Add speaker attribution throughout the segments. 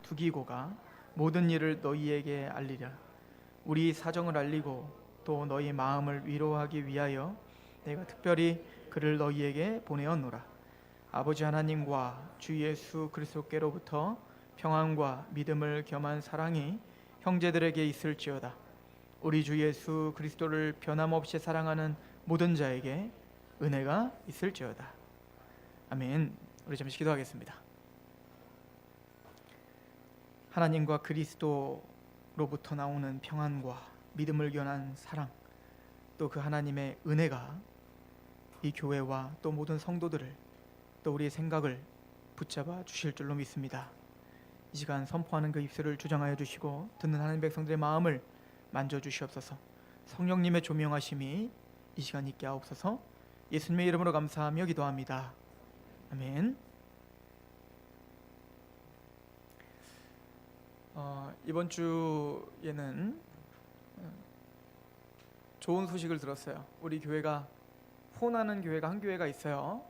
Speaker 1: 두기고가 모든 일을 너희에게 알리랴. 우리 사정을 알리고 또 너희 마음을 위로하기 위하여 내가 특별히 그를 너희에게 보내었노라. 아버지 하나님과 주 예수 그리스도께로부터 평안과 믿음을 겸한 사랑이 형제들에게 있을지어다. 우리 주 예수 그리스도를 변함없이 사랑하는 모든 자에게 은혜가 있을지어다. 아멘. 우리 잠시 기도하겠습니다. 하나님과 그리스도로부터 나오는 평안과 믿음을 겸한 사랑, 또 그 하나님의 은혜가 이 교회와 또 모든 성도들을, 또 우리의 생각을 붙잡아 주실 줄로 믿습니다. 이 시간 선포하는 그 입술을 주장하여 주시고 듣는 하나님 백성들의 마음을 만져주시옵소서. 성령님의 조명하심이 이 시간 있게 하옵소서. 예수님의 이름으로 감사하며 기도합니다. 아멘. 이번 주에는 좋은 소식을 들었어요. 우리 교회가 후원하는 교회가 한 교회가 있어요.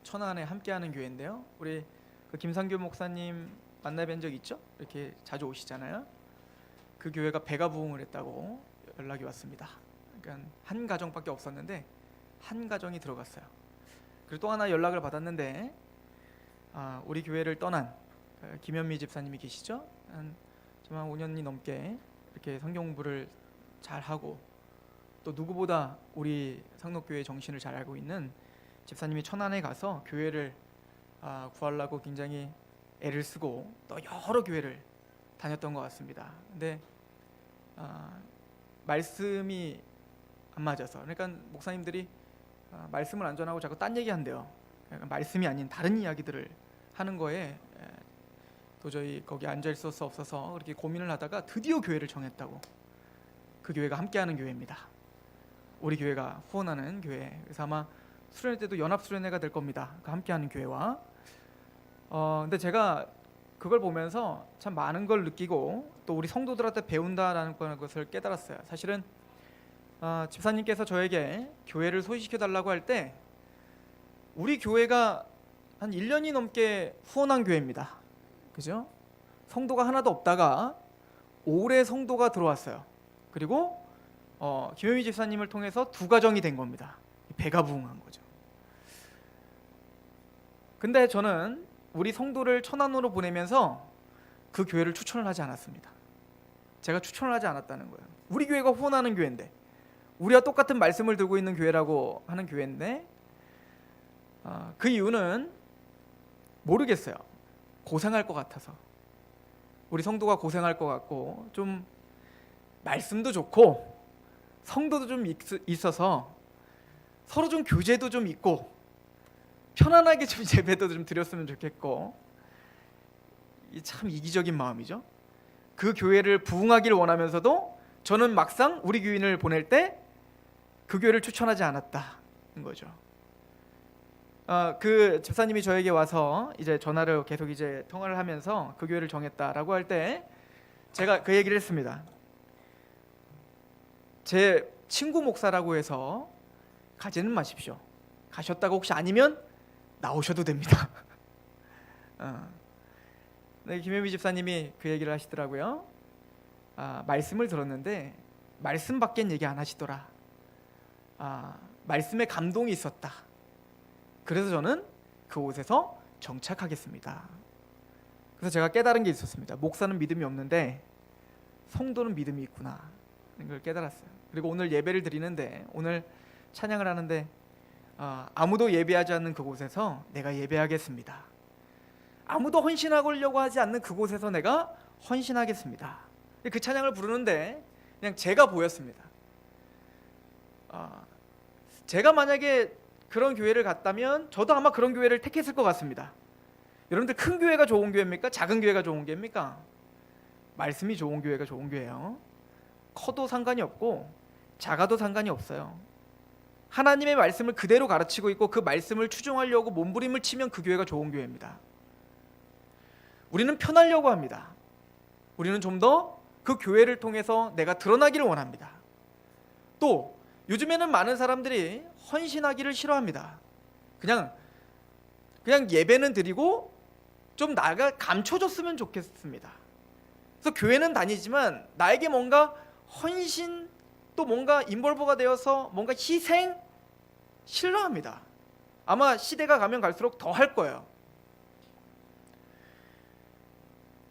Speaker 1: 천안에 함께하는 교회인데요. 우리 그 김상규 목사님 만나뵌 적 있죠? 이렇게 자주 오시잖아요. 그 교회가 배가 부흥을 했다고 연락이 왔습니다. 그러니까 한 가정밖에 없었는데 한 가정이 들어갔어요. 그리고 또 하나 연락을 받았는데 우리 교회를 떠난 김현미 집사님이 계시죠? 한 5년이 넘게 이렇게 성경 공부를 잘 하고 또 누구보다 우리 상록교회 정신을 잘 알고 있는 집사님이 천안에 가서 교회를 구하려고 굉장히 애를 쓰고 또 여러 교회를 다녔던 것 같습니다. 근데 말씀이 안 맞아서, 그러니까 목사님들이 말씀을 안 전하고 자꾸 딴 얘기한대요. 그러니까 말씀이 아닌 다른 이야기들을 하는 거에 도저히 거기 앉아 있을 수 없어서 그렇게 고민을 하다가 드디어 교회를 정했다고. 그 교회가 함께하는 교회입니다. 우리 교회가 후원하는 교회. 그래서 아마 수련회 때도 연합 수련회가 될 겁니다. 그 함께하는 교회와. 근데 제가 그걸 보면서 참 많은 걸 느끼고 또 우리 성도들한테 배운다라는 것을 깨달았어요. 사실은 집사님께서 저에게 교회를 소개시켜 달라고 할 때 우리 교회가 한 1년이 넘게 후원한 교회입니다. 그죠? 성도가 하나도 없다가 올해 성도가 들어왔어요. 그리고 김효미 집사님을 통해서 2가정이 된 겁니다. 배가 부흥한 거죠. 근데 저는 우리 성도를 천안으로 보내면서 그 교회를 추천을 하지 않았습니다. 제가 추천을 하지 않았다는 거예요. 우리 교회가 후원하는 교회인데, 우리와 똑같은 말씀을 들고 있는 교회라고 하는 교회인데, 그 이유는 모르겠어요. 고생할 것 같아서. 우리 성도가 고생할 것 같고, 좀 말씀도 좋고 성도도 좀 있어서 서로 좀 교제도 좀 있고 편안하게 좀 예배도 좀 드렸으면 좋겠고, 참 이기적인 마음이죠. 그 교회를 부흥하기를 원하면서도 저는 막상 우리 교인을 보낼 때 그 교회를 추천하지 않았다는 거죠. 그 집사님이 저에게 와서 이제 전화를 계속 이제 통화를 하면서 그 교회를 정했다라고 할 때 제가 그 얘기를 했습니다. 제 친구 목사라고 해서 가지는 마십시오. 가셨다가 혹시 아니면 나오셔도 됩니다. 네, 김혜미 집사님이 그 얘기를 하시더라고요. 말씀을 들었는데 말씀밖엔 얘기 안 하시더라. 말씀에 감동이 있었다. 그래서 저는 그곳에서 정착하겠습니다. 그래서 제가 깨달은 게 있었습니다. 목사는 믿음이 없는데 성도는 믿음이 있구나, 걸 깨달았어요. 그리고 오늘 예배를 드리는데, 오늘 찬양을 하는데 아무도 예배하지 않는 그곳에서 내가 예배하겠습니다. 아무도 헌신하려고 하지 않는 그곳에서 내가 헌신하겠습니다. 그 찬양을 부르는데 그냥 제가 보였습니다. 제가 만약에 그런 교회를 갔다면 저도 아마 그런 교회를 택했을 것 같습니다. 여러분들, 큰 교회가 좋은 교회입니까? 작은 교회가 좋은 교회입니까? 말씀이 좋은 교회가 좋은 교회예요. 커도 상관이 없고 작아도 상관이 없어요. 하나님의 말씀을 그대로 가르치고 있고 그 말씀을 추종하려고 몸부림을 치면 그 교회가 좋은 교회입니다. 우리는 편하려고 합니다. 우리는 좀 더 그 교회를 통해서 내가 드러나기를 원합니다. 또 요즘에는 많은 사람들이 헌신하기를 싫어합니다. 그냥 예배는 드리고 좀 나가 감춰졌으면 좋겠습니다. 그래서 교회는 다니지만 나에게 뭔가 헌신, 또 뭔가 인볼버가 되어서 뭔가 희생 싫어합니다. 아마 시대가 가면 갈수록 더 할 거예요.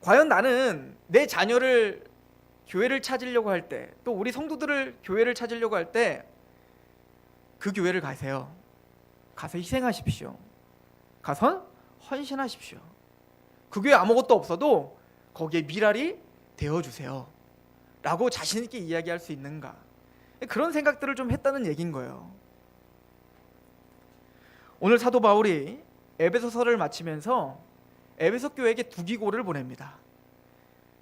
Speaker 1: 과연 나는 내 자녀를 교회를 찾으려고 할 때, 또 우리 성도들을 교회를 찾으려고 할 때 그 교회를 가세요. 가서 희생하십시오. 가서 헌신하십시오. 그 교회 아무것도 없어도 거기에 미랄이 되어주세요 라고 자신 있게 이야기할 수 있는가, 그런 생각들을 좀 했다는 얘기인 거예요. 오늘 사도 바울이 에베소서를 마치면서 에베소 교회에게 두기고를 보냅니다.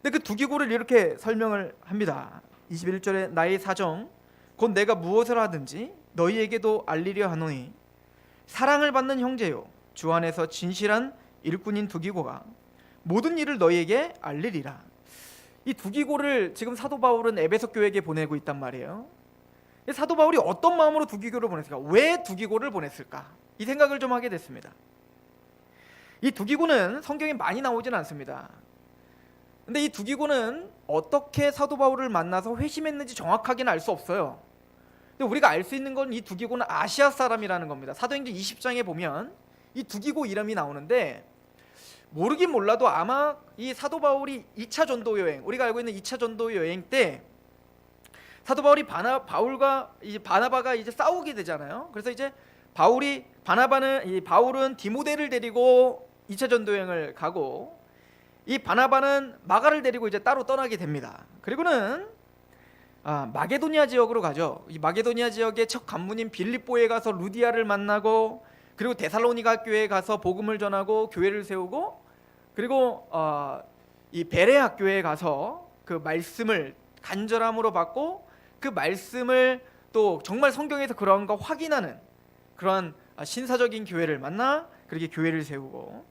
Speaker 1: 근데 그 두기고를 이렇게 설명을 합니다. 21절에 나의 사정 곧 내가 무엇을 하든지 너희에게도 알리려 하노니 사랑을 받는 형제요 주 안에서 진실한 일꾼인 두기고가 모든 일을 너희에게 알리리라. 이 두기고를 지금 사도 바울은 에베소 교회에게 보내고 있단 말이에요. 사도 바울이 어떤 마음으로 두기고를 보냈을까? 왜 두기고를 보냈을까? 이 생각을 좀 하게 됐습니다. 이 두기고는 성경에 많이 나오진 않습니다. 근데 이 두기고는 어떻게 사도 바울을 만나서 회심했는지 정확하게는 알 수 없어요. 근데 우리가 알 수 있는 건 이 두기고는 아시아 사람이라는 겁니다. 사도행전 20장에 보면 이 두기고 이름이 나오는데, 모르긴 몰라도 아마 이 사도 바울이 2차 전도 여행, 우리가 알고 있는 2차 전도 여행 때 사도 바울이 바나바가 이제 싸우게 되잖아요. 그래서 이제 바울은 디모데를 데리고 2차 전도 여행을 가고, 이 바나바는 마가를 데리고 이제 따로 떠나게 됩니다. 그리고는 마게도니아 지역으로 가죠. 이 마게도니아 지역의 첫 관문인 빌립보에 가서 루디아를 만나고, 그리고 데살로니가 교회에 가서 복음을 전하고 교회를 세우고, 그리고 이 베레 학교에 가서 그 말씀을 간절함으로 받고, 그 말씀을 또 정말 성경에서 그런 거 확인하는 그런 신사적인 교회를 만나 그렇게 교회를 세우고,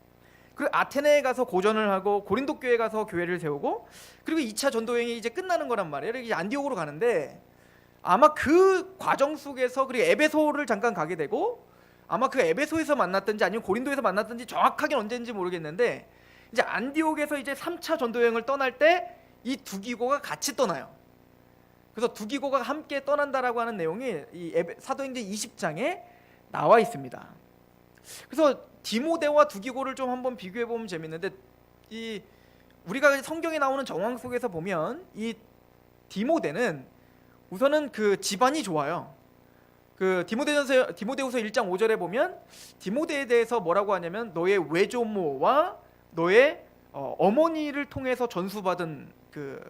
Speaker 1: 그리고 아테네에 가서 고전을 하고 고린도 교회에 가서 교회를 세우고, 그리고 2차 전도여행이 이제 끝나는 거란 말이에요. 이렇게 안디옥으로 가는데, 아마 그 과정 속에서, 그리고 에베소를 잠깐 가게 되고, 아마 그 에베소에서 만났든지 아니면 고린도에서 만났든지 정확하게 언제인지 모르겠는데, 이제 안디옥에서 이제 3차 전도여행을 떠날 때 이 두기고가 같이 떠나요. 그래서 두기고가 함께 떠난다라고 하는 내용이 이 사도행전 20장에 나와 있습니다. 그래서 디모데와 두기고를 좀 한번 비교해 보면 재밌는데, 이 우리가 성경에 나오는 정황 속에서 보면 이 디모데는 우선은 그 집안이 좋아요. 그 디모데후서 1장 5절에 보면 디모데에 대해서 뭐라고 하냐면 너의 외조모와 너의 어머니를 통해서 전수받은 그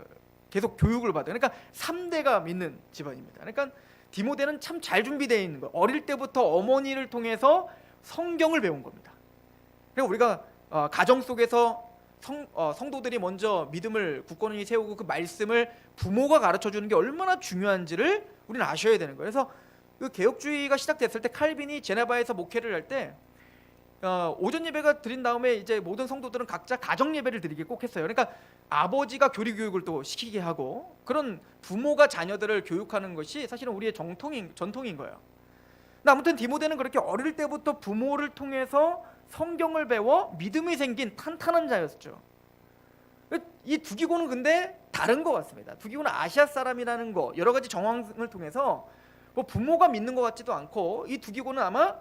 Speaker 1: 계속 교육을 받은, 그러니까 3대가 믿는 집안입니다. 그러니까 디모데는 참 잘 준비되어 있는 거예요. 어릴 때부터 어머니를 통해서 성경을 배운 겁니다. 그리고 우리가 가정 속에서 성도들이 먼저 믿음을 굳건히 세우고 그 말씀을 부모가 가르쳐 주는 게 얼마나 중요한지를 우리는 아셔야 되는 거예요. 그래서 그 개혁주의가 시작됐을 때 칼빈이 제네바에서 목회를 할 때 오전 예배가 드린 다음에 이제 모든 성도들은 각자 가정 예배를 드리게 꼭 했어요. 그러니까 아버지가 교리 교육을 또 시키게 하고, 그런 부모가 자녀들을 교육하는 것이 사실은 우리의 전통인 거예요. 근데 아무튼 디모데는 그렇게 어릴 때부터 부모를 통해서 성경을 배워 믿음이 생긴 탄탄한 자였죠. 이 두기고는 근데 다른 것 같습니다. 두기고는 아시아 사람이라는 거, 여러 가지 정황을 통해서 뭐 부모가 믿는 것 같지도 않고, 이 두기고는 아마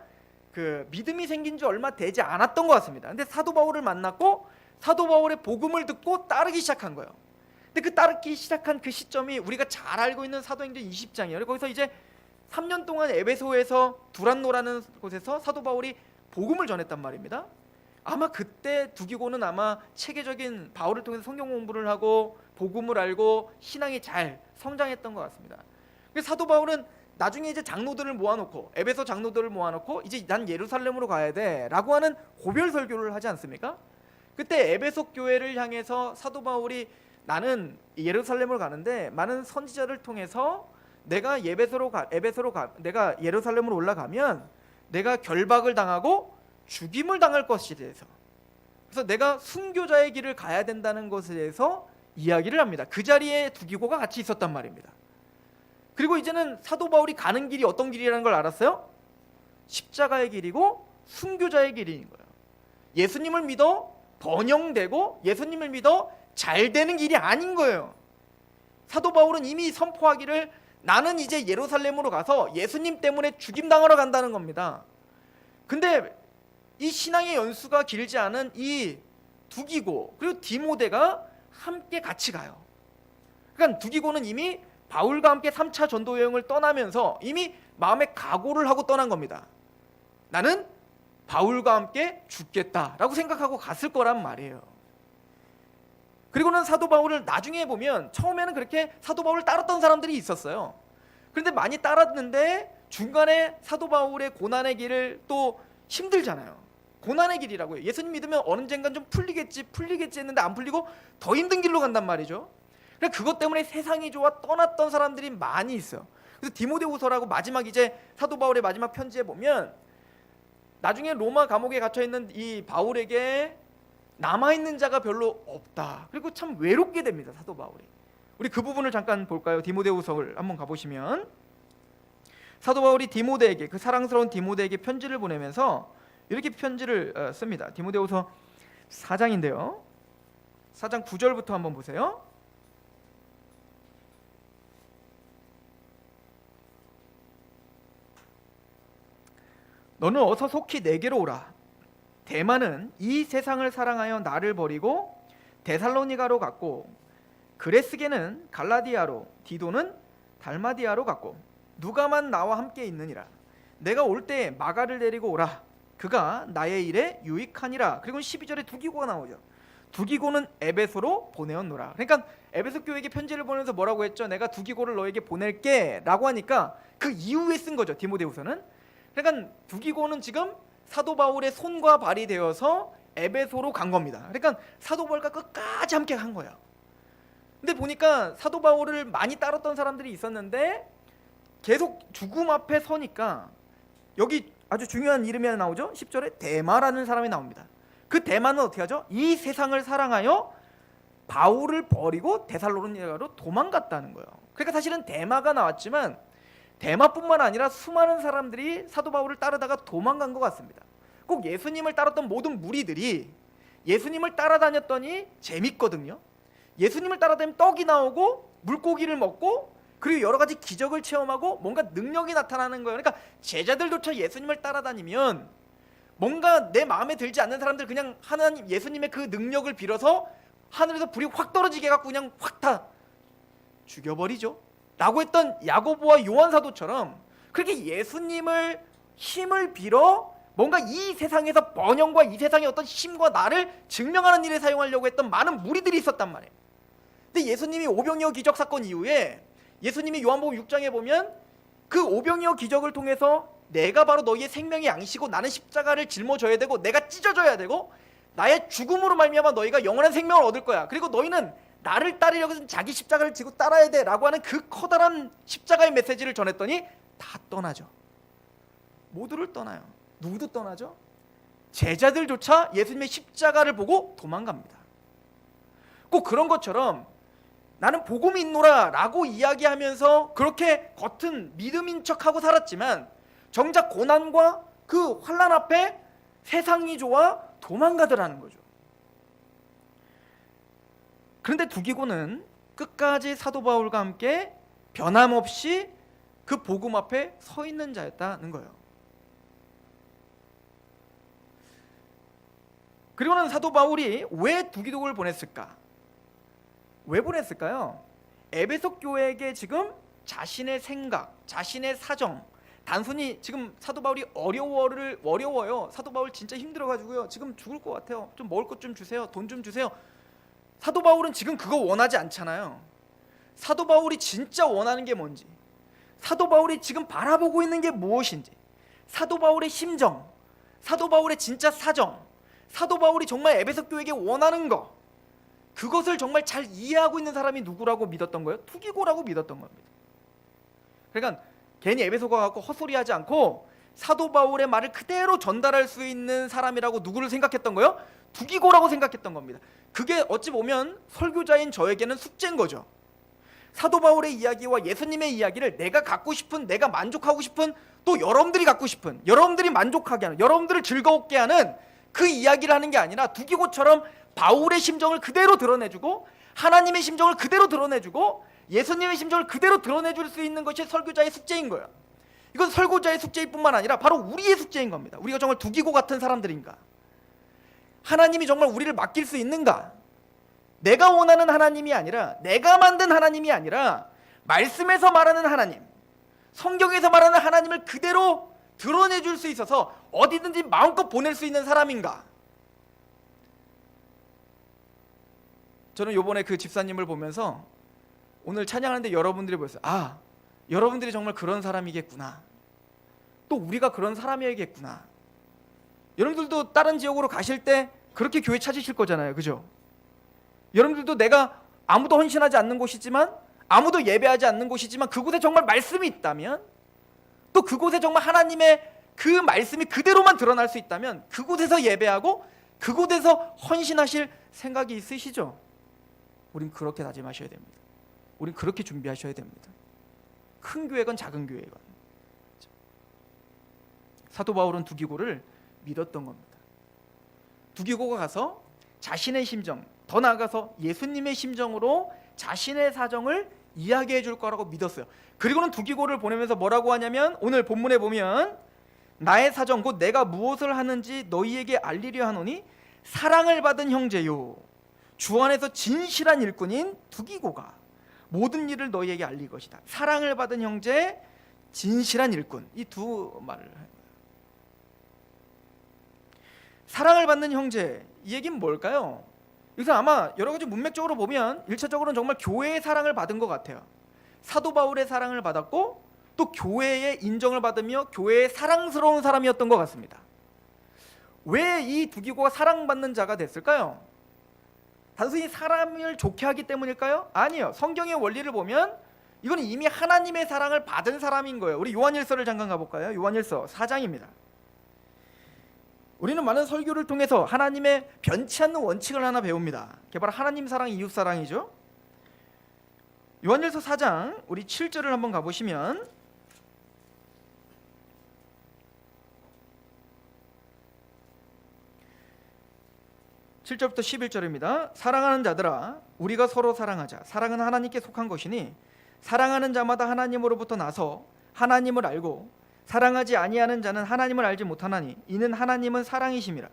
Speaker 1: 그 믿음이 생긴 지 얼마 되지 않았던 것 같습니다. 근데 사도 바울을 만났고 사도 바울의 복음을 듣고 따르기 시작한 거예요. 근데 그 따르기 시작한 그 시점이 우리가 잘 알고 있는 사도행전 20장이에요. 거기서 이제 3년 동안 에베소에서 두란노라는 곳에서 사도 바울이 복음을 전했단 말입니다. 아마 그때 두기고는 아마 체계적인 바울을 통해서 성경 공부를 하고 복음을 알고 신앙이 잘 성장했던 것 같습니다. 그래서 사도 바울은 나중에 이제 장로들을 모아놓고, 에베소 장로들을 모아놓고 이제 난 예루살렘으로 가야 돼라고 하는 고별 설교를 하지 않습니까? 그때 에베소 교회를 향해서 사도 바울이 나는 예루살렘으로 가는데 많은 선지자를 통해서 내가 내가 예루살렘으로 올라가면 내가 결박을 당하고 죽임을 당할 것에 대해서, 그래서 내가 순교자의 길을 가야 된다는 것에 대해서 이야기를 합니다. 그 자리에 두기고가 같이 있었단 말입니다. 그리고 이제는 사도 바울이 가는 길이 어떤 길이라는 걸 알았어요? 십자가의 길이고 순교자의 길인 거예요. 예수님을 믿어 번영되고 예수님을 믿어 잘 되는 길이 아닌 거예요. 사도 바울은 이미 선포하기를 나는 이제 예루살렘으로 가서 예수님 때문에 죽임당하러 간다는 겁니다. 근데 이 신앙의 연수가 길지 않은 이 두기고 그리고 디모데가 함께 같이 가요. 그러니까 두기고는 이미 바울과 함께 3차 전도 여행을 떠나면서 이미 마음에 각오를 하고 떠난 겁니다. 나는 바울과 함께 죽겠다라고 생각하고 갔을 거란 말이에요. 그리고는 사도 바울을 나중에 보면 처음에는 그렇게 사도 바울을 따랐던 사람들이 있었어요. 그런데 많이 따랐는데 중간에 사도 바울의 고난의 길을 또 힘들잖아요. 고난의 길이라고요. 예수님 믿으면 언젠간 좀 풀리겠지 했는데 안 풀리고 더 힘든 길로 간단 말이죠. 그러니까 그것 때문에 세상이 좋아 떠났던 사람들이 많이 있어요. 그래서 디모데후서라고 마지막 이제 사도 바울의 마지막 편지에 보면 나중에 로마 감옥에 갇혀 있는 이 바울에게 남아 있는 자가 별로 없다. 그리고 참 외롭게 됩니다, 사도 바울이. 우리 그 부분을 잠깐 볼까요? 디모데후서를 한번 가보시면 사도 바울이 디모데에게, 그 사랑스러운 디모데에게 편지를 보내면서 이렇게 편지를 씁니다. 디모데후서 4장인데요. 4장 9절부터 한번 보세요. 너는 어서 속히 내게로 오라. 데마는 이 세상을 사랑하여 나를 버리고 데살로니가로 갔고, 그레스게는 갈라디아로, 디도는 달마디아로 갔고, 누가만 나와 함께 있느니라. 내가 올 때 마가를 데리고 오라. 그가 나의 일에 유익하니라. 그리고 12절에 두기고가 나오죠. 두기고는 에베소로 보내었노라. 그러니까 에베소 교회에게 편지를 보내면서 뭐라고 했죠? 내가 두기고를 너에게 보낼게 라고 하니까 그 이후에 쓴 거죠, 디모데후서는. 그러니까 두기고는 지금 사도 바울의 손과 발이 되어서 에베소로 간 겁니다. 그러니까 사도 바울과 끝까지 함께 간 거예요. 근데 보니까 사도 바울을 많이 따랐던 사람들이 있었는데 계속 죽음 앞에 서니까 여기 아주 중요한 이름이 하나 나오죠. 10절에 데마라는 사람이 나옵니다. 그 데마는 어떻게 하죠? 이 세상을 사랑하여 바울을 버리고 데살로니가로 도망갔다는 거예요. 그러니까 사실은 데마가 나왔지만 데마뿐만 아니라 수많은 사람들이 사도 바울을 따르다가 도망간 것 같습니다. 꼭 예수님을 따랐던 모든 무리들이 예수님을 따라다녔더니 재밌거든요. 예수님을 따라다니면 떡이 나오고 물고기를 먹고 그리고 여러 가지 기적을 체험하고 뭔가 능력이 나타나는 거예요. 그러니까 제자들조차 예수님을 따라다니면 뭔가 내 마음에 들지 않는 사람들 그냥 하나님 예수님의 그 능력을 빌어서 하늘에서 불이 확 떨어지게 해갖고 그냥 확 다 죽여버리죠 라고 했던 야고보와 요한 사도처럼 그렇게 예수님을 힘을 빌어 뭔가 이 세상에서 번영과 이 세상의 어떤 힘과 나를 증명하는 일에 사용하려고 했던 많은 무리들이 있었단 말이에요. 근데 예수님이 오병이어 기적 사건 이후에 예수님이 요한복음 6장에 보면 그 오병이어 기적을 통해서 내가 바로 너희의 생명의 양식이고 나는 십자가를 짊어져야 되고 내가 찢어져야 되고 나의 죽음으로 말미암아 너희가 영원한 생명을 얻을 거야. 그리고 너희는 나를 따르려고 해서 자기 십자가를 지고 따라야 돼 라고 하는 그 커다란 십자가의 메시지를 전했더니 다 떠나죠. 모두를 떠나요. 누구도 떠나죠? 제자들조차 예수님의 십자가를 보고 도망갑니다. 꼭 그런 것처럼 나는 복음이 있노라 라고 이야기하면서 그렇게 겉은 믿음인 척하고 살았지만 정작 고난과 그 환난 앞에 세상이 좋아 도망가더라는 거죠. 그런데 두기고는 끝까지 사도 바울과 함께 변함없이 그 복음 앞에 서 있는 자였다는 거예요. 그리고는 사도 바울이 왜 두기고를 보냈을까? 왜 보냈을까요? 에베소 교회에게 지금 자신의 생각, 자신의 사정, 단순히 지금 사도 바울이 어려워요. 사도 바울 진짜 힘들어가지고요. 지금 죽을 것 같아요. 좀 먹을 것 좀 주세요. 돈 좀 주세요. 사도 바울은 지금 그거 원하지 않잖아요. 사도 바울이 진짜 원하는 게 뭔지, 사도 바울이 지금 바라보고 있는 게 무엇인지, 사도 바울의 심정, 사도 바울의 진짜 사정, 사도 바울이 정말 에베소 교회에게 원하는 거, 그것을 정말 잘 이해하고 있는 사람이 누구라고 믿었던 거예요? 투기고라고 믿었던 겁니다. 그러니까 괜히 에베소가 갖고 헛소리하지 않고 사도 바울의 말을 그대로 전달할 수 있는 사람이라고 누구를 생각했던 거예요? 두기고라고 생각했던 겁니다. 그게 어찌 보면 설교자인 저에게는 숙제인 거죠. 사도 바울의 이야기와 예수님의 이야기를 내가 갖고 싶은, 내가 만족하고 싶은, 또 여러분들이 갖고 싶은, 여러분들이 만족하게 하는, 여러분들을 즐거웠게 하는 그 이야기를 하는 게 아니라 두기고처럼 바울의 심정을 그대로 드러내주고 하나님의 심정을 그대로 드러내주고 예수님의 심정을 그대로 드러내줄 수 있는 것이 설교자의 숙제인 거예요. 이건 설교자의 숙제일 뿐만 아니라 바로 우리의 숙제인 겁니다. 우리가 정말 두기고 같은 사람들인가? 하나님이 정말 우리를 맡길 수 있는가? 내가 원하는 하나님이 아니라, 내가 만든 하나님이 아니라 말씀에서 말하는 하나님, 성경에서 말하는 하나님을 그대로 드러내줄 수 있어서 어디든지 마음껏 보낼 수 있는 사람인가? 저는 요번에 그 집사님을 보면서 오늘 찬양하는데 여러분들이 보였어요. 아, 여러분들이 정말 그런 사람이겠구나. 또 우리가 그런 사람이겠구나. 여러분들도 다른 지역으로 가실 때 그렇게 교회 찾으실 거잖아요. 그죠? 여러분들도 내가 아무도 헌신하지 않는 곳이지만, 아무도 예배하지 않는 곳이지만 그곳에 정말 말씀이 있다면, 또 그곳에 정말 하나님의 그 말씀이 그대로만 드러날 수 있다면 그곳에서 예배하고 그곳에서 헌신하실 생각이 있으시죠? 우린 그렇게 다짐하셔야 됩니다. 우린 그렇게 준비하셔야 됩니다. 큰 교회건 작은 교회건. 사도 바울은 두기고를 믿었던 겁니다. 두기고가 가서 자신의 심정, 더 나아가서 예수님의 심정으로 자신의 사정을 이야기해 줄 거라고 믿었어요. 그리고는 두기고를 보내면서 뭐라고 하냐면, 오늘 본문에 보면 나의 사정 곧 내가 무엇을 하는지 너희에게 알리려 하노니 사랑을 받은 형제요 주 안에서 진실한 일꾼인 두기고가 모든 일을 너희에게 알릴 것이다. 사랑을 받은 형제, 진실한 일꾼, 이 두 말을 해요. 사랑을 받는 형제, 이 얘기는 뭘까요? 여기서 아마 여러 가지 문맥적으로 보면 1차적으로는 정말 교회의 사랑을 받은 것 같아요. 사도 바울의 사랑을 받았고 또 교회의 인정을 받으며 교회의 사랑스러운 사람이었던 것 같습니다. 왜 이 두기고가 사랑받는 자가 됐을까요? 단순히 사람을 좋게 하기 때문일까요? 아니요. 성경의 원리를 보면 이건 이미 하나님의 사랑을 받은 사람인 거예요. 우리 요한일서를 잠깐 가볼까요? 요한일서 4장입니다. 우리는 많은 설교를 통해서 하나님의 변치 않는 원칙을 하나 배웁니다. 그게 바로 하나님 사랑, 이웃 사랑이죠. 요한일서 4장 우리 7절을 한번 가보시면, (7절부터) (11절입니다) 사랑하는 자들아 우리가 서로 사랑하자. 사랑은 하나님께 속한 것이니 사랑하는 자마다 하나님으로부터 나서 하나님을 알고 사랑하지 아니하는 자는 하나님을 알지 못하나니 이는 하나님은 사랑이심이라.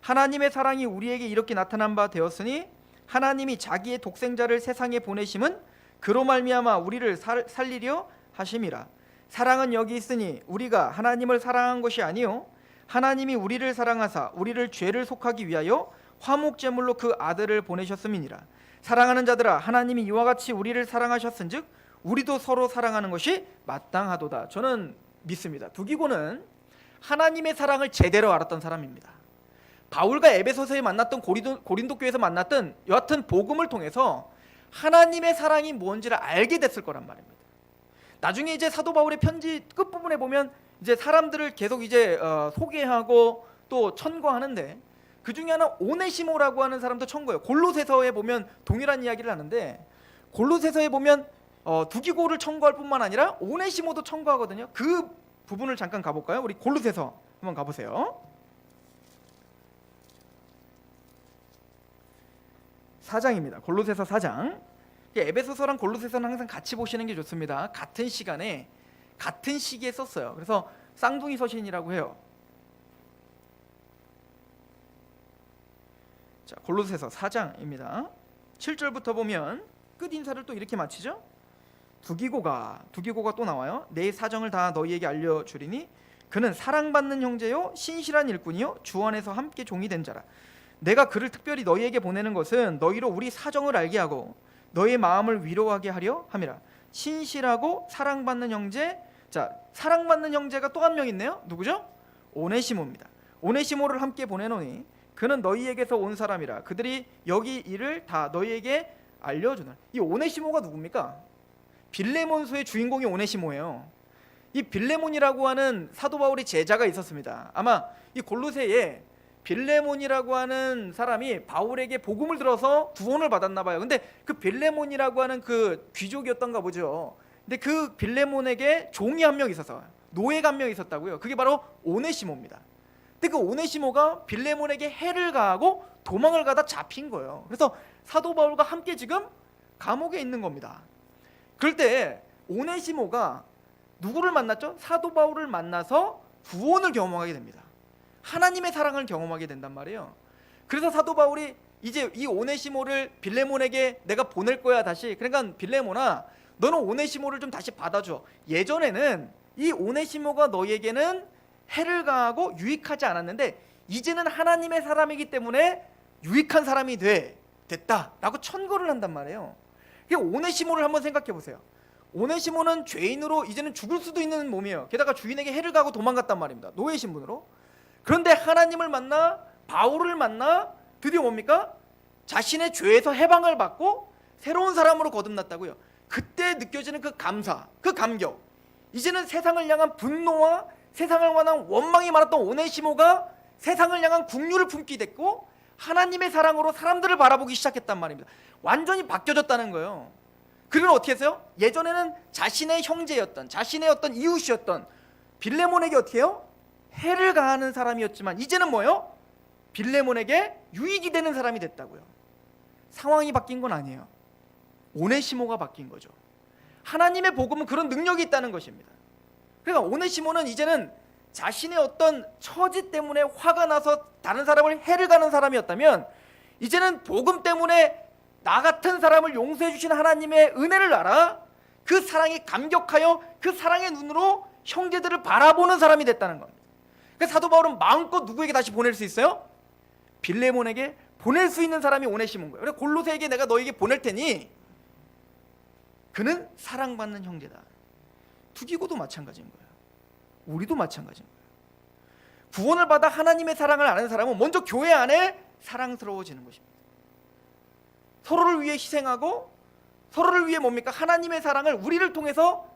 Speaker 1: 하나님의 사랑이 우리에게 이렇게 나타난 바 되었으니 하나님이 자기의 독생자를 세상에 보내심은 그로 말미암아 우리를 살리려 하심이라. 사랑은 여기 있으니 우리가 하나님을 사랑한 것이 아니요 하나님이 우리를 사랑하사 우리를 죄를 속하기 위하여 화목제물로 그 아들을 보내셨음이니라. 사랑하는 자들아 하나님이 이와 같이 우리를 사랑하셨은즉 우리도 서로 사랑하는 것이 마땅하도다. 저는 믿습니다. 두기고는 하나님의 사랑을 제대로 알았던 사람입니다. 바울과 에베소서에 만났던 고린도 교회에서 만났던 여하튼 복음을 통해서 하나님의 사랑이 뭔지를 알게 됐을 거란 말입니다. 나중에 이제 사도 바울의 편지 끝부분에 보면 이제 사람들을 계속 이제 소개하고 또 천거하는데 그 중에 하나 오네시모라고 하는 사람도 천거해요. 골로새서에 보면 동일한 이야기를 하는데 골로새서에 보면 두기고를 천거할 뿐만 아니라 오네시모도 천거하거든요. 그 부분을 잠깐 가볼까요? 우리 골로새서 한번 가보세요. 4장입니다. 골로새서 4장. 에베소서랑 골로새서는 항상 같이 보시는 게 좋습니다. 같은 시간에 같은 시기에 썼어요. 그래서 쌍둥이 서신이라고 해요. 자, 골로새서 4장입니다. 7절부터 보면 끝 인사를 또 이렇게 마치죠. 두기고가 또 나와요. 내 사정을 다 너희에게 알려주리니 그는 사랑받는 형제요 신실한 일꾼이요 주 안에서 함께 종이 된 자라. 내가 그를 특별히 너희에게 보내는 것은 너희로 우리 사정을 알게 하고 너희의 마음을 위로하게 하려 함이라. 신실하고 사랑받는 형제. 자, 사랑받는 형제가 또 한 명 있네요. 누구죠? 오네시모입니다. 오네시모를 함께 보내노니 그는 너희에게서 온 사람이라. 그들이 여기 일을 다 너희에게 알려주나. 이 오네시모가 누굽니까? 빌레몬서의 주인공이 오네시모예요. 이 빌레몬이라고 하는 사도 바울의 제자가 있었습니다. 아마 이 골로새에 빌레몬이라고 하는 사람이 바울에게 복음을 들어서 구원을 받았나 봐요. 근데 그 빌레몬이라고 하는 그 귀족이었던가 보죠. 근데 그 빌레몬에게 종이 한 명 있어서 노예가 한 명 있었다고요. 그게 바로 오네시모입니다. 근데 그 오네시모가 빌레몬에게 해를 가하고 도망을 가다 잡힌 거예요. 그래서 사도 바울과 함께 지금 감옥에 있는 겁니다. 그럴 때 오네시모가 누구를 만났죠? 사도 바울을 만나서 구원을 경험하게 됩니다. 하나님의 사랑을 경험하게 된단 말이에요. 그래서 사도 바울이 이제 이 오네시모를 빌레몬에게 내가 보낼 거야 다시. 그러니까 빌레몬아, 너는 오네시모를 좀 다시 받아줘. 예전에는 이 오네시모가 너에게는 해를 가하고 유익하지 않았는데 이제는 하나님의 사람이기 때문에 유익한 사람이 됐다라고 천거를 한단 말이에요. 오네시모를 한번 생각해 보세요. 오네시모는 죄인으로 이제는 죽을 수도 있는 몸이에요. 게다가 주인에게 해를 가하고 도망갔단 말입니다. 노예 신분으로. 그런데 하나님을 만나, 바울을 만나 드디어 뭡니까? 자신의 죄에서 해방을 받고 새로운 사람으로 거듭났다고요. 그때 느껴지는 그 감사, 그 감격. 이제는 세상을 향한 분노와 세상을 향한 원망이 많았던 오네시모가 세상을 향한 긍휼을 품게 됐고 하나님의 사랑으로 사람들을 바라보기 시작했단 말입니다. 완전히 바뀌어졌다는 거예요. 그리고 어떻게 했어요? 예전에는 자신의 형제였던, 자신의 어떤 이웃이었던 빌레몬에게 어떻게 해요? 해를 가하는 사람이었지만 이제는 뭐예요? 빌레몬에게 유익이 되는 사람이 됐다고요. 상황이 바뀐 건 아니에요. 오네시모가 바뀐 거죠. 하나님의 복음은 그런 능력이 있다는 것입니다. 그러니까 오네시모는 이제는 자신의 어떤 처지 때문에 화가 나서 다른 사람을 해를 가는 사람이었다면 이제는 복음 때문에 나 같은 사람을 용서해 주신 하나님의 은혜를 알아 그 사랑에 감격하여 그 사랑의 눈으로 형제들을 바라보는 사람이 됐다는 겁니다. 그래서 사도 바울은 마음껏 누구에게 다시 보낼 수 있어요? 빌레몬에게 보낼 수 있는 사람이 오네시모인 거예요. 그래서 골로새에게 내가 너에게 보낼 테니 그는 사랑받는 형제다. 투기고도 마찬가지인 거예요. 우리도 마찬가지인 거예요. 구원을 받아 하나님의 사랑을 아는 사람은 먼저 교회 안에 사랑스러워지는 것입니다. 서로를 위해 희생하고 서로를 위해 뭡니까? 하나님의 사랑을 우리를 통해서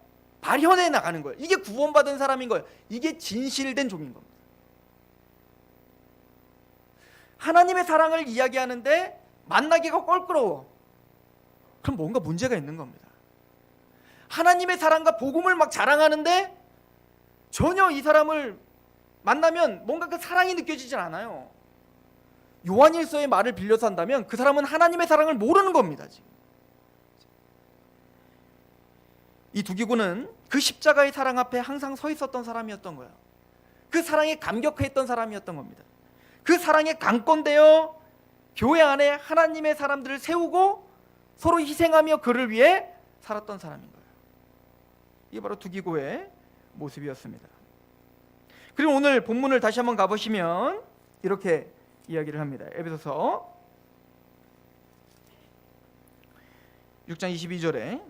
Speaker 1: 발현해 나가는 거예요. 이게 구원받은 사람인 거예요. 이게 진실된 종인 겁니다. 하나님의 사랑을 이야기하는데 만나기가 껄끄러워. 그럼 뭔가 문제가 있는 겁니다. 하나님의 사랑과 복음을 막 자랑하는데 전혀 이 사람을 만나면 뭔가 그 사랑이 느껴지질 않아요. 요한일서의 말을 빌려서 한다면 그 사람은 하나님의 사랑을 모르는 겁니다. 지금. 이 두기고는 그 십자가의 사랑 앞에 항상 서 있었던 사람이었던 거예요. 그 사랑에 감격했던 사람이었던 겁니다. 그 사랑에 강권되어 교회 안에 하나님의 사람들을 세우고 서로 희생하며 그를 위해 살았던 사람인 거예요. 이게 바로 두기고의 모습이었습니다. 그리고 오늘 본문을 다시 한번 가보시면 이렇게 이야기를 합니다. 에베소서 6장 22절에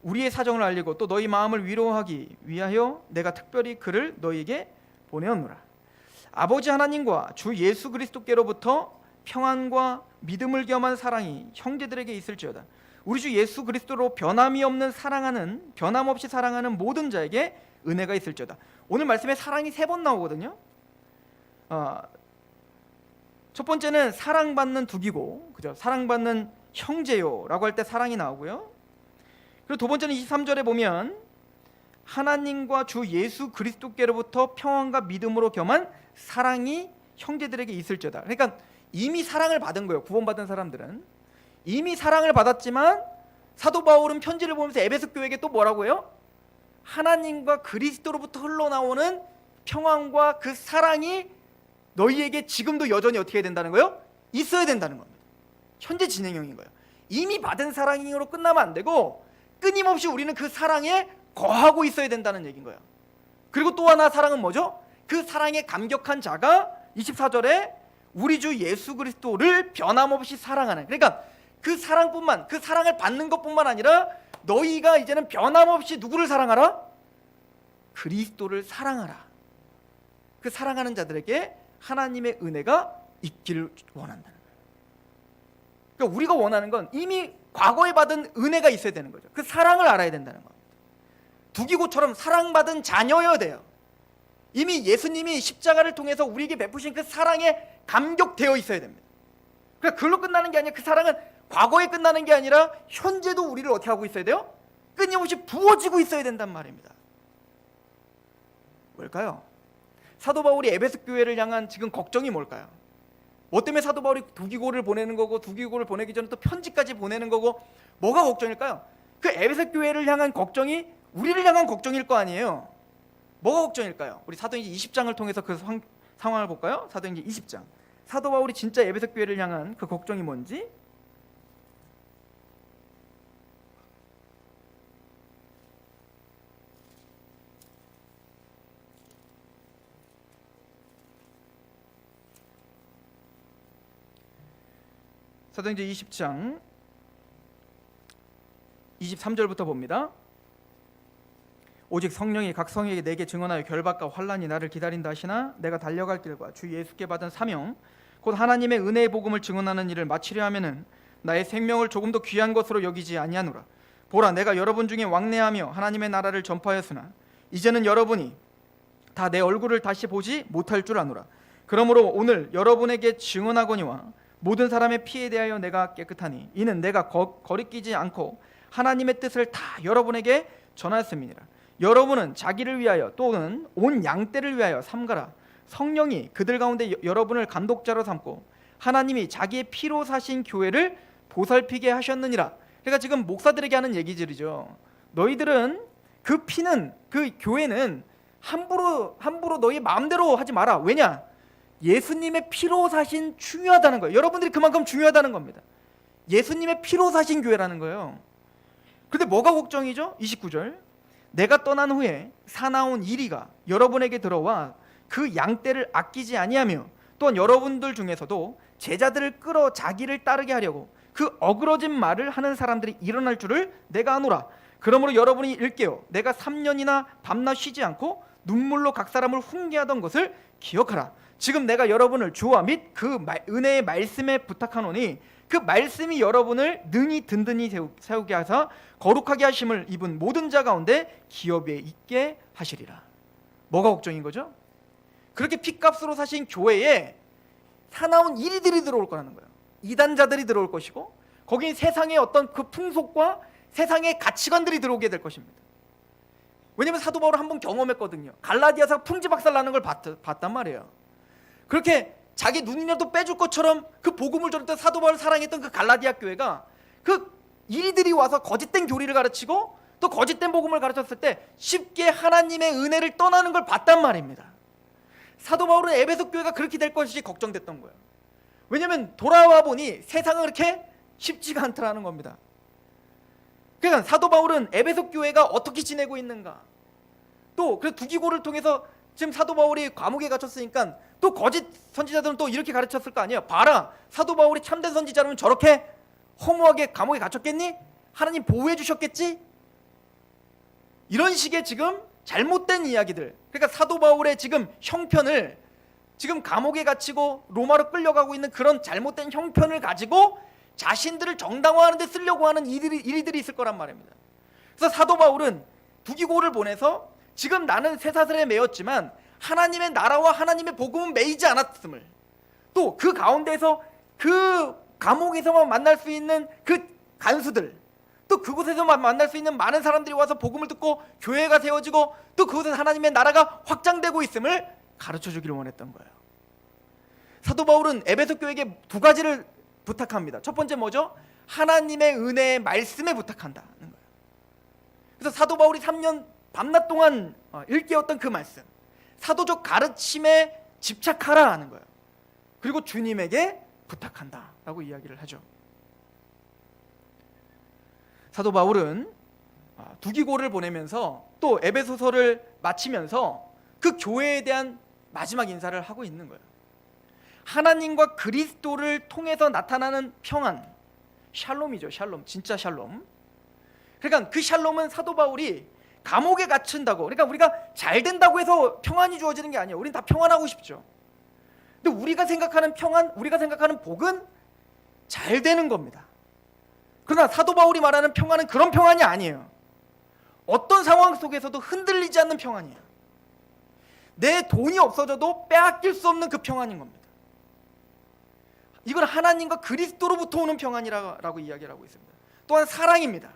Speaker 1: 우리의 사정을 알리고 또 너희 마음을 위로하기 위하여 내가 특별히 그를 너희에게 보내었노라. 아버지 하나님과 주 예수 그리스도께로부터 평안과 믿음을 겸한 사랑이 형제들에게 있을지어다. 우리 주 예수 그리스도로 변함이 없는 사랑하는 변함없이 사랑하는 모든 자에게 은혜가 있을지어다. 오늘 말씀에 사랑이 3번 나오거든요. 첫 번째는 사랑받는 두기고, 그죠? 사랑받는 형제요라고 할 때 사랑이 나오고요. 그리고 두 번째는 23절에 보면 하나님과 주 예수 그리스도께로부터 평안과 믿음으로 겸한 사랑이 형제들에게 있을지어다. 그러니까 이미 사랑을 받은 거예요. 구원받은 사람들은 이미 사랑을 받았지만 사도 바울은 편지를 보면서 에베소 교회에게 또 뭐라고 해요? 하나님과 그리스도로부터 흘러나오는 평안과 그 사랑이 너희에게 지금도 여전히 어떻게 해야 된다는 거예요? 있어야 된다는 겁니다. 현재 진행형인 거예요. 이미 받은 사랑으로 끝나면 안 되고 끊임없이 우리는 그 사랑에 거하고 있어야 된다는 얘기인 거예요. 그리고 또 하나 사랑은 뭐죠? 그 사랑에 감격한 자가 24절에 우리 주 예수 그리스도를 변함없이 사랑하는, 그러니까 그 사랑뿐만, 그 사랑을 받는 것뿐만 아니라 너희가 이제는 변함없이 누구를 사랑하라? 그리스도를 사랑하라. 그 사랑하는 자들에게 하나님의 은혜가 있기를 원한다는 거예요. 그러니까 우리가 원하는 건 이미 과거에 받은 은혜가 있어야 되는 거죠. 그 사랑을 알아야 된다는 겁니다. 두기고처럼 사랑받은 자녀여야 돼요. 이미 예수님이 십자가를 통해서 우리에게 베푸신 그 사랑에 감격되어 있어야 됩니다. 그러니까 그걸로 끝나는 게 아니라 그 사랑은 과거에 끝나는 게 아니라 현재도 우리를 어떻게 하고 있어야 돼요? 끊임없이 부어지고 있어야 된단 말입니다. 뭘까요? 사도 바울이 에베소 교회를 향한 지금 걱정이 뭘까요? 뭐 때문에 사도 바울이 두기고를 보내는 거고, 두기고를 보내기 전에 또 편지까지 보내는 거고, 뭐가 걱정일까요? 그 에베소 교회를 향한 걱정이 우리를 향한 걱정일 거 아니에요. 뭐가 걱정일까요? 우리 사도행전 20장을 통해서 그 상황을 볼까요? 사도행전 20장. 사도 바울이 진짜 에베소 교회를 향한 그 걱정이 뭔지? 사도행전 20장 23절부터 봅니다. 오직 성령이 각 성에게 내게 증언하여 결박과 환난이 나를 기다린다 하시나 내가 달려갈 길과 주 예수께 받은 사명 곧 하나님의 은혜의 복음을 증언하는 일을 마치려 하면은 나의 생명을 조금 더 귀한 것으로 여기지 아니하노라. 보라, 내가 여러분 중에 왕래하며 하나님의 나라를 전파하였으나 이제는 여러분이 다 내 얼굴을 다시 보지 못할 줄 아노라. 그러므로 오늘 여러분에게 증언하거니와 모든 사람의 피에 대하여 내가 깨끗하니 이는 내가 거리끼지 않고 하나님의 뜻을 다 여러분에게 전하였음이니라. 여러분은 자기를 위하여 또는 온 양떼를 위하여 삼가라. 성령이 그들 가운데 여러분을 감독자로 삼고 하나님이 자기의 피로 사신 교회를 보살피게 하셨느니라. 그러니까 지금 목사들에게 하는 얘기들이죠. 너희들은 그 피는, 그 교회는 함부로 너희 마음대로 하지 마라. 왜냐? 예수님의 피로 사신 중요하다는 거예요. 여러분들이 그만큼 중요하다는 겁니다. 예수님의 피로 사신 교회라는 거예요. 그런데 뭐가 걱정이죠? 29절. 내가 떠난 후에 사나운 이리가 여러분에게 들어와 그 양떼를 아끼지 아니하며 또한 여러분들 중에서도 제자들을 끌어 자기를 따르게 하려고 그 어그러진 말을 하는 사람들이 일어날 줄을 내가 아노라. 그러므로 여러분이 일깨어 내가 3년이나 밤낮 쉬지 않고 눈물로 각 사람을 훈계하던 것을 기억하라. 지금 내가 여러분을 주와 및 그 은혜의 말씀에 부탁하노니 그 말씀이 여러분을 능히 든든히 세우게 하사 거룩하게 하심을 입은 모든 자 가운데 기업에 있게 하시리라. 뭐가 걱정인 거죠? 그렇게 핏값으로 사신 교회에 사나운 이리들이 들어올 거라는 거예요. 이단자들이 들어올 것이고 거긴 세상의 어떤 그 풍속과 세상의 가치관들이 들어오게 될 것입니다. 왜냐하면 사도 바울은 한번 경험했거든요. 갈라디아서 풍지박살 나는 걸 봤단 말이에요. 그렇게 자기 눈이라도 빼줄 것처럼 그 복음을 전했던 사도 바울을 사랑했던 그 갈라디아 교회가 그 이리들이 와서 거짓된 교리를 가르치고 또 거짓된 복음을 가르쳤을 때 쉽게 하나님의 은혜를 떠나는 걸 봤단 말입니다. 사도 바울은 에베소 교회가 그렇게 될 것이 걱정됐던 거예요. 왜냐하면 돌아와 보니 세상은 그렇게 쉽지가 않더라는 겁니다. 그러니까 사도 바울은 에베소 교회가 어떻게 지내고 있는가, 또 그 두기고를 통해서 지금 사도 바울이 감옥에 갇혔으니까 또 거짓 선지자들은 또 이렇게 가르쳤을 거 아니에요. 봐라, 사도 바울이 참된 선지자라면 저렇게 허무하게 감옥에 갇혔겠니? 하나님 보호해 주셨겠지? 이런 식의 지금 잘못된 이야기들. 그러니까 사도 바울의 지금 형편을, 지금 감옥에 갇히고 로마로 끌려가고 있는 그런 잘못된 형편을 가지고 자신들을 정당화하는 데 쓰려고 하는 일들이 있을 거란 말입니다. 그래서 사도 바울은 두기고를 보내서 지금 나는 쇠사슬에 매였지만 하나님의 나라와 하나님의 복음은 매이지 않았음을, 또 그 가운데서 그 감옥에서만 만날 수 있는 그 간수들, 또 그곳에서만 만날 수 있는 많은 사람들이 와서 복음을 듣고 교회가 세워지고 또 그곳에서 하나님의 나라가 확장되고 있음을 가르쳐 주기를 원했던 거예요. 사도 바울은 에베소 교회에게 두 가지를 부탁합니다. 첫 번째 뭐죠? 하나님의 은혜의 말씀에 부탁한다는 거예요. 그래서 사도 바울이 3년 밤낮 동안 일깨웠던 그 말씀, 사도적 가르침에 집착하라는 거예요. 그리고 주님에게 부탁한다라고 이야기를 하죠. 사도 바울은 두기고를 보내면서 또 에베소서를 마치면서 그 교회에 대한 마지막 인사를 하고 있는 거예요. 하나님과 그리스도를 통해서 나타나는 평안, 샬롬이죠. 샬롬, 진짜 샬롬. 그러니까 그 샬롬은 사도 바울이 감옥에 갇힌다고, 그러니까 우리가 잘 된다고 해서 평안이 주어지는 게 아니에요. 우린 다 평안하고 싶죠. 근데 우리가 생각하는 평안, 우리가 생각하는 복은 잘 되는 겁니다. 그러나 사도 바울이 말하는 평안은 그런 평안이 아니에요. 어떤 상황 속에서도 흔들리지 않는 평안이에요. 내 돈이 없어져도 빼앗길 수 없는 그 평안인 겁니다. 이건 하나님과 그리스도로부터 오는 평안이라고 이야기를 하고 있습니다. 또한 사랑입니다.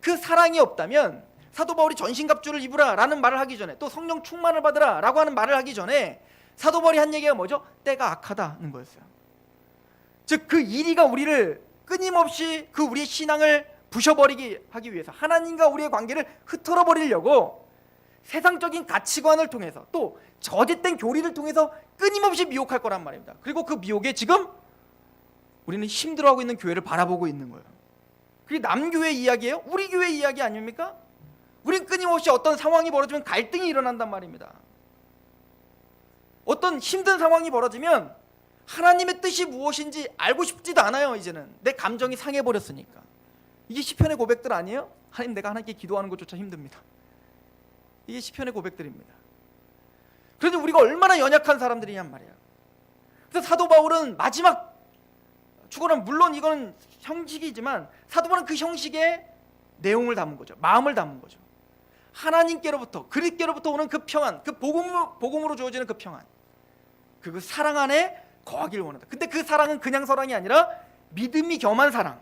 Speaker 1: 그 사랑이 없다면 사도 바울이 전신갑주를 입으라라는 말을 하기 전에, 또 성령 충만을 받으라라고 하는 말을 하기 전에 사도 바울이 한 얘기가 뭐죠? 때가 악하다는 거였어요. 즉 그 이리가 우리를 끊임없이 그 우리의 신앙을 부셔버리게 하기 위해서, 하나님과 우리의 관계를 흐트러 버리려고 세상적인 가치관을 통해서, 또 저짓된 교리를 통해서 끊임없이 미혹할 거란 말입니다. 그리고 그 미혹에 지금 우리는 힘들어하고 있는 교회를 바라보고 있는 거예요. 그게 남교회 이야기예요? 우리 교회 이야기 아닙니까? 우린 끊임없이 어떤 상황이 벌어지면 갈등이 일어난단 말입니다. 어떤 힘든 상황이 벌어지면 하나님의 뜻이 무엇인지 알고 싶지도 않아요. 이제는 내 감정이 상해버렸으니까. 이게 시편의 고백들 아니에요? 하나님, 내가 하나님께 기도하는 것조차 힘듭니다. 이게 시편의 고백들입니다. 그런데 우리가 얼마나 연약한 사람들이냔 말이에요. 그래서 사도 바울은 마지막 축원은, 물론 이건 형식이지만 사도 바울은 그 형식에 내용을 담은 거죠. 마음을 담은 거죠. 하나님께로부터, 그리스도께로부터 오는 그 평안, 그 복음으로 주어지는 그 평안, 그 사랑 안에 거하기를 원한다. 근데 그 사랑은 그냥 사랑이 아니라 믿음이 겸한 사랑.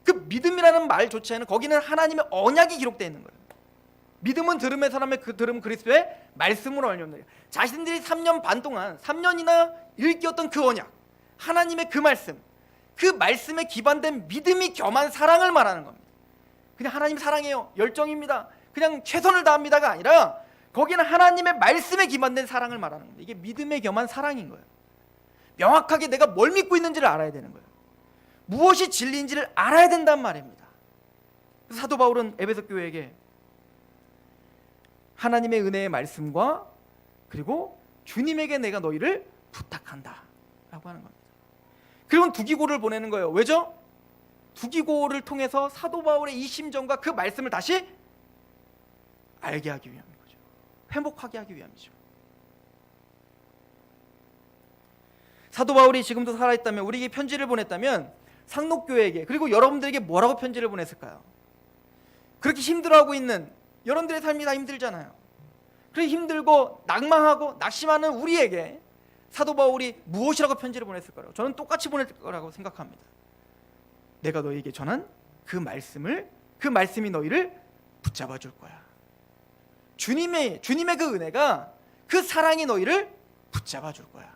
Speaker 1: 그 믿음이라는 말조차에는 거기는 하나님의 언약이 기록되어 있는 거예요. 믿음은 들음의 사람의 그 들음 그리스도의 말씀으로 알려는 거예요. 자신들이 3년 반 동안 3년이나 일깨웠던 그 언약, 하나님의 그 말씀, 그 말씀에 기반된 믿음이 겸한 사랑을 말하는 겁니다. 그냥 하나님 사랑해요, 열정입니다, 그냥 최선을 다합니다가 아니라 거기는 하나님의 말씀에 기반된 사랑을 말하는 겁니다. 이게 믿음에 겸한 사랑인 거예요. 명확하게 내가 뭘 믿고 있는지를 알아야 되는 거예요. 무엇이 진리인지를 알아야 된단 말입니다. 그래서 사도 바울은 에베소 교회에게 하나님의 은혜의 말씀과 그리고 주님에게 내가 너희를 부탁한다 라고 하는 겁니다. 그리고 두기고를 보내는 거예요. 왜죠? 두기고를 통해서 사도 바울의 이 심정과 그 말씀을 다시 알게 하기 위함인 거죠. 회복하게 하기 위함이죠. 사도 바울이 지금도 살아있다면, 우리에게 편지를 보냈다면 상록교회에게, 그리고 여러분들에게 뭐라고 편지를 보냈을까요? 그렇게 힘들어하고 있는 여러분들의 삶이 다 힘들잖아요. 그렇게 힘들고 낭망하고 낙심하는 우리에게 사도 바울이 무엇이라고 편지를 보냈을까요? 저는 똑같이 보낼 거라고 생각합니다. 내가 너희에게 전한 그 말씀이 너희를 붙잡아 줄 거야. 주님의 그 은혜가, 그 사랑이 너희를 붙잡아 줄 거야.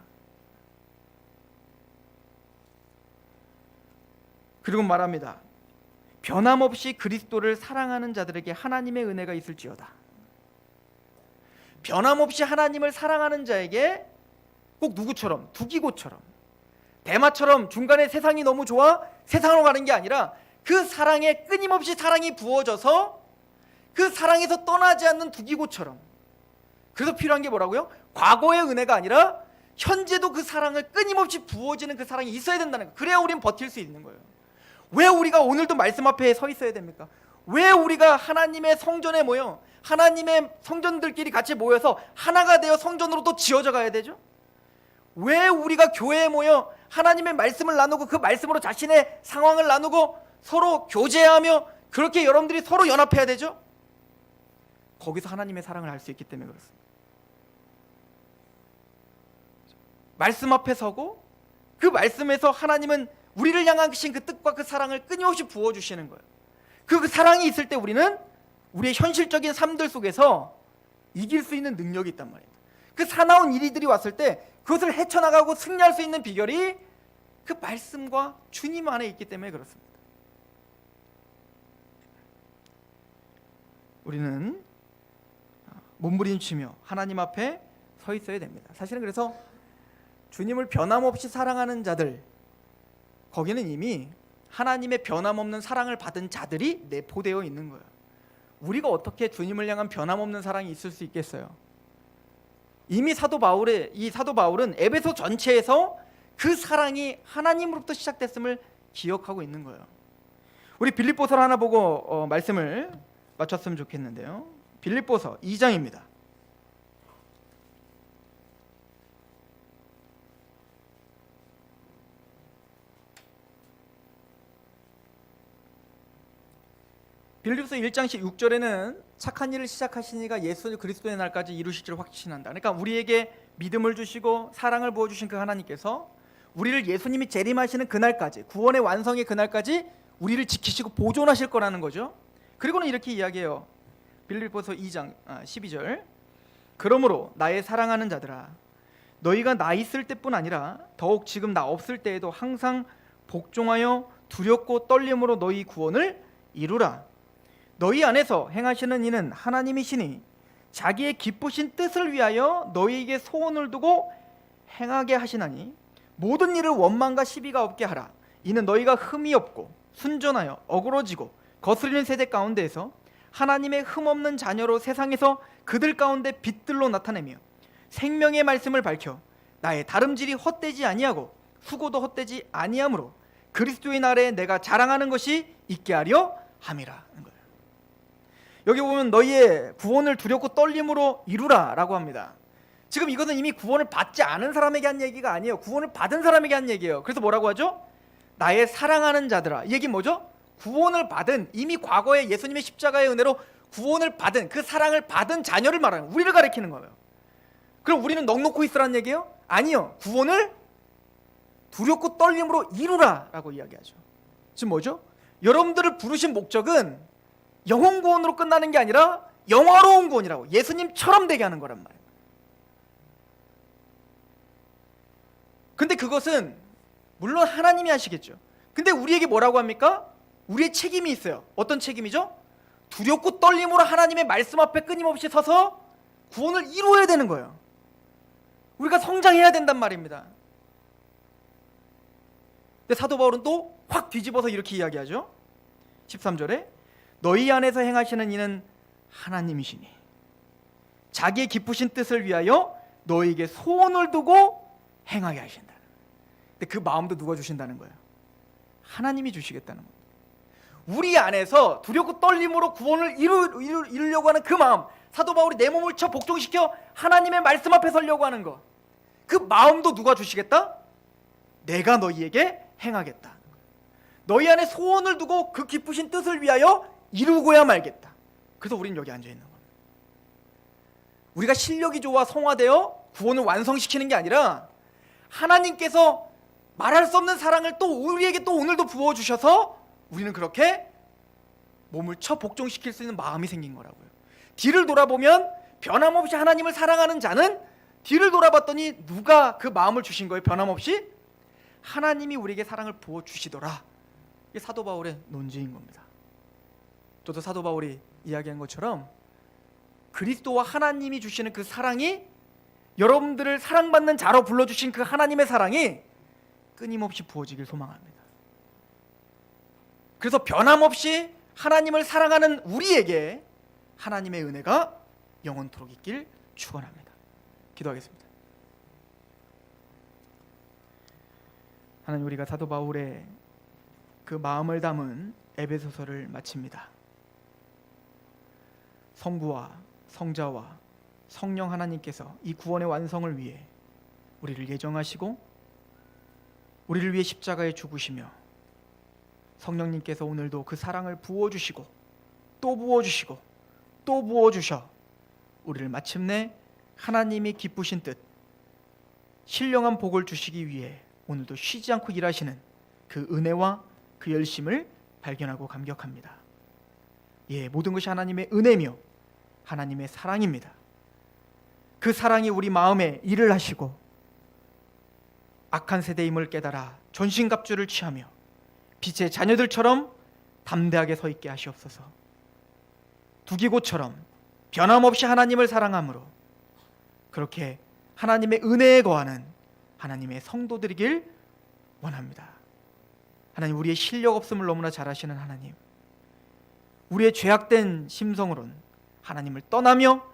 Speaker 1: 그리고 말합니다. 변함없이 그리스도를 사랑하는 자들에게 하나님의 은혜가 있을지어다. 변함없이 하나님을 사랑하는 자에게 꼭 누구처럼, 두기고처럼, 대마처럼 중간에 세상이 너무 좋아 세상으로 가는 게 아니라 그 사랑에 끊임없이 사랑이 부어져서 그 사랑에서 떠나지 않는 두기고처럼. 그래서 필요한 게 뭐라고요? 과거의 은혜가 아니라 현재도 그 사랑을 끊임없이 부어지는 그 사랑이 있어야 된다는 거예요. 그래야 우린 버틸 수 있는 거예요. 왜 우리가 오늘도 말씀 앞에 서 있어야 됩니까? 왜 우리가 하나님의 성전에 모여, 하나님의 성전들끼리 같이 모여서 하나가 되어 성전으로 또 지어져 가야 되죠? 왜 우리가 교회에 모여 하나님의 말씀을 나누고 그 말씀으로 자신의 상황을 나누고 서로 교제하며 그렇게 여러분들이 서로 연합해야 되죠? 거기서 하나님의 사랑을 알 수 있기 때문에 그렇습니다. 말씀 앞에 서고 그 말씀에서 하나님은 우리를 향하신 그 뜻과 그 사랑을 끊임없이 부어주시는 거예요. 그 사랑이 있을 때 우리는 우리의 현실적인 삶들 속에서 이길 수 있는 능력이 있단 말입니다. 그 사나운 일들이 왔을 때 그것을 헤쳐나가고 승리할 수 있는 비결이 그 말씀과 주님 안에 있기 때문에 그렇습니다. 우리는 몸부림치며 하나님 앞에 서 있어야 됩니다. 사실은 그래서 주님을 변함없이 사랑하는 자들, 거기는 이미 하나님의 변함없는 사랑을 받은 자들이 내포되어 있는 거예요. 우리가 어떻게 주님을 향한 변함없는 사랑이 있을 수 있겠어요? 이미 사도 바울은 에베소 전체에서 그 사랑이 하나님으로부터 시작됐음을 기억하고 있는 거예요. 우리 빌립보서를 하나 보고 말씀을 마쳤으면 좋겠는데요. 빌립보서 2장입니다. 빌립보서 1장 6절에는 착한 일을 시작하신 이가 예수 그리스도의 날까지 이루실 줄 확신한다. 그러니까 우리에게 믿음을 주시고 사랑을 부어주신 그 하나님께서 우리를 예수님이 재림하시는 그날까지, 구원의 완성의 그날까지 우리를 지키시고 보존하실 거라는 거죠. 그리고는 이렇게 이야기해요. 빌립보서 2장 12절. 그러므로 나의 사랑하는 자들아, 너희가 나 있을 때뿐 아니라 더욱 지금 나 없을 때에도 항상 복종하여 두렵고 떨림으로 너희 구원을 이루라. 너희 안에서 행하시는 이는 하나님이시니 자기의 기쁘신 뜻을 위하여 너희에게 소원을 두고 행하게 하시나니 모든 일을 원망과 시비가 없게 하라. 이는 너희가 흠이 없고 순전하여 어그러지고 거스리는 세대 가운데에서 하나님의 흠없는 자녀로 세상에서 그들 가운데 빛들로 나타내며 생명의 말씀을 밝혀 나의 다름질이 헛되지 아니하고 수고도 헛되지 아니하므로 그리스도의 날에 내가 자랑하는 것이 있게 하려 함이라. 여기 보면 너희의 구원을 두렵고 떨림으로 이루라 라고 합니다. 지금 이것은 이미 구원을 받지 않은 사람에게 한 얘기가 아니에요. 구원을 받은 사람에게 한 얘기예요. 그래서 뭐라고 하죠? 나의 사랑하는 자들아. 이 얘기는 뭐죠? 구원을 받은, 이미 과거에 예수님의 십자가의 은혜로 구원을 받은, 그 사랑을 받은 자녀를 말하는, 우리를 가리키는 거예요. 그럼 우리는 넋놓고 있으라는 얘기예요? 아니요. 구원을 두렵고 떨림으로 이루라 라고 이야기하죠. 지금 뭐죠? 여러분들을 부르신 목적은 영혼 구원으로 끝나는 게 아니라 영화로운 구원이라고, 예수님처럼 되게 하는 거란 말이에요. 근데 그것은 물론 하나님이 하시겠죠. 근데 우리에게 뭐라고 합니까? 우리의 책임이 있어요. 어떤 책임이죠? 두렵고 떨림으로 하나님의 말씀 앞에 끊임없이 서서 구원을 이루어야 되는 거예요. 우리가 성장해야 된단 말입니다. 근데 사도 바울은 또 확 뒤집어서 이렇게 이야기하죠. 13절에 너희 안에서 행하시는 이는 하나님이시니 자기의 기쁘신 뜻을 위하여 너희에게 소원을 두고 행하게 하신다. 근데 그 마음도 누가 주신다는 거예요? 하나님이 주시겠다는 겁니다. 우리 안에서 두렵고 떨림으로 구원을 이루려고 하는 그 마음, 사도 바울이 내 몸을 쳐 복종시켜 하나님의 말씀 앞에 서려고 하는 것, 그 마음도 누가 주시겠다? 내가 너희에게 행하겠다. 너희 안에 소원을 두고 그 기쁘신 뜻을 위하여 이루고야 말겠다. 그래서 우리는 여기 앉아 있는 겁니다. 우리가 실력이 좋아 성화되어 구원을 완성시키는 게 아니라 하나님께서 말할 수 없는 사랑을 또 우리에게 또 오늘도 부어주셔서 우리는 그렇게 몸을 쳐 복종시킬 수 있는 마음이 생긴 거라고요. 뒤를 돌아보면 변함없이 하나님을 사랑하는 자는 뒤를 돌아봤더니 누가 그 마음을 주신 거예요? 변함없이 하나님이 우리에게 사랑을 부어주시더라. 이게 사도 바울의 논지인 겁니다. 저도 사도 바울이 이야기한 것처럼 그리스도와 하나님이 주시는 그 사랑이, 여러분들을 사랑받는 자로 불러주신 그 하나님의 사랑이 끊임없이 부어지길 소망합니다. 그래서 변함없이 하나님을 사랑하는 우리에게 하나님의 은혜가 영원토록 있길 축원합니다. 기도하겠습니다. 하나님, 우리가 사도 바울의 그 마음을 담은 에베소서를 마칩니다. 성부와 성자와 성령 하나님께서 이 구원의 완성을 위해 우리를 예정하시고 우리를 위해 십자가에 죽으시며 성령님께서 오늘도 그 사랑을 부어주시고 또 부어주시고 또 부어주셔 우리를 마침내 하나님이 기쁘신 뜻, 신령한 복을 주시기 위해 오늘도 쉬지 않고 일하시는 그 은혜와 그 열심을 발견하고 감격합니다. 예, 모든 것이 하나님의 은혜며 하나님의 사랑입니다. 그 사랑이 우리 마음에 일을 하시고 악한 세대임을 깨달아 전신갑주를 취하며 빛의 자녀들처럼 담대하게 서 있게 하시옵소서. 두기고처럼 변함없이 하나님을 사랑함으로 그렇게 하나님의 은혜에 거하는 하나님의 성도들이길 원합니다. 하나님, 우리의 실력 없음을 너무나 잘 아시는 하나님, 우리의 죄악된 심성으로는 하나님을 떠나며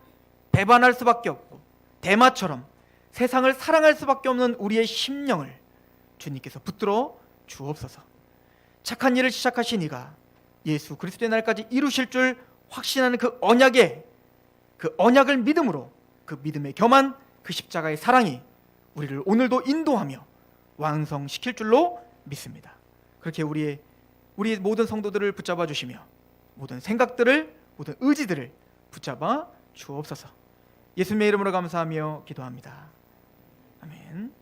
Speaker 1: 배반할 수밖에 없고 대마처럼 세상을 사랑할 수밖에 없는 우리의 심령을 주님께서 붙들어 주옵소서. 착한 일을 시작하신 이가 예수 그리스도의 날까지 이루실 줄 확신하는 그 언약을 믿음으로, 그 믿음에 겸한 그 십자가의 사랑이 우리를 오늘도 인도하며 완성시킬 줄로 믿습니다. 그렇게 우리의 모든 성도들을 붙잡아 주시며 모든 생각들을, 모든 의지들을 붙잡아 주옵소서. 예수님의 이름으로 감사하며 기도합니다. 아멘.